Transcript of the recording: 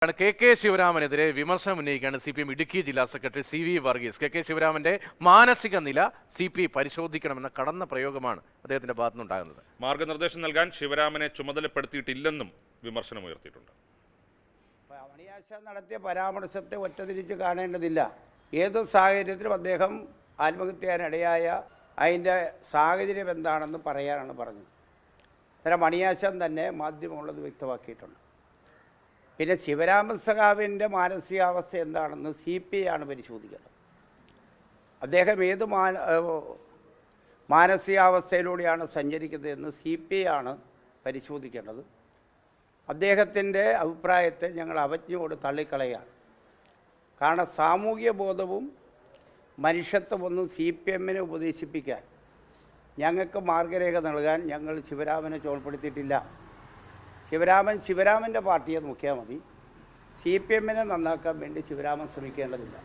K K ശിവരാമനെതിരെ വിമർശനം ഉന്നയിക്കുകയാണ് CPM Idukki ജില്ലാ secretary CV Varghese. K ശിവരാമന്റെ മാനസിക നില CPI പരിശോധിക്കണമെന്ന കടന്ന പ്രയോഗമാണ് അദ്ദേഹത്തിന്റെ ഭാഗത്തുനിന്നുണ്ടാകുന്നത്. മാർഗനിർദ്ദേശം നൽകാൻ ശിവരാമനെ ചുമതലപ്പെടുത്തിയിട്ടില്ലെന്നും വിമർശനമുയർത്തിയിട്ടുണ്ട്. മണിയാശ നടത്തിയ പരാമർശത്തെ ഒറ്റതിരിച്ച് കാണേണ്ടതില്ല. ഏത് സാഹചര്യത്തിലും അദ്ദേഹം ആത്മഹത്യ ചെയ്യാനിടയായ അതിൻ്റെ സാഹചര്യം എന്താണെന്ന് പറയാനാണ് പറഞ്ഞത്. അന്നേരം മണിയാശൻ തന്നെ മാധ്യമമുള്ളത് വ്യക്തമാക്കിയിട്ടുണ്ട്. പിന്നെ ശിവരാമൻ സഖാവിൻ്റെ മാനസികാവസ്ഥ എന്താണെന്ന് CPI ആണ് പരിശോധിക്കേണ്ടത്. അദ്ദേഹം ഏത് മാനസികാവസ്ഥയിലൂടെയാണ് സഞ്ചരിക്കുന്നതെന്ന് CPI ആണ് പരിശോധിക്കേണ്ടത്. അദ്ദേഹത്തിൻ്റെ അഭിപ്രായത്തെ ഞങ്ങൾ അവജ്ഞയോട് തള്ളിക്കളയാണ്. കാരണം സാമൂഹ്യ ബോധവും മനുഷ്യത്വമൊന്നും CPMനെ ഉപദേശിപ്പിക്കാൻ ഞങ്ങൾക്ക് മാർഗരേഖ നൽകാൻ ഞങ്ങൾ ശിവരാമനെ ചുമതലപ്പെടുത്തിയിട്ടില്ല. ശിവരാമൻ്റെ പാർട്ടിയെ നോക്കിയാൽ മതി. CPMനെ നന്നാക്കാൻ വേണ്ടി ശിവരാമൻ ശ്രമിക്കേണ്ടതില്ല.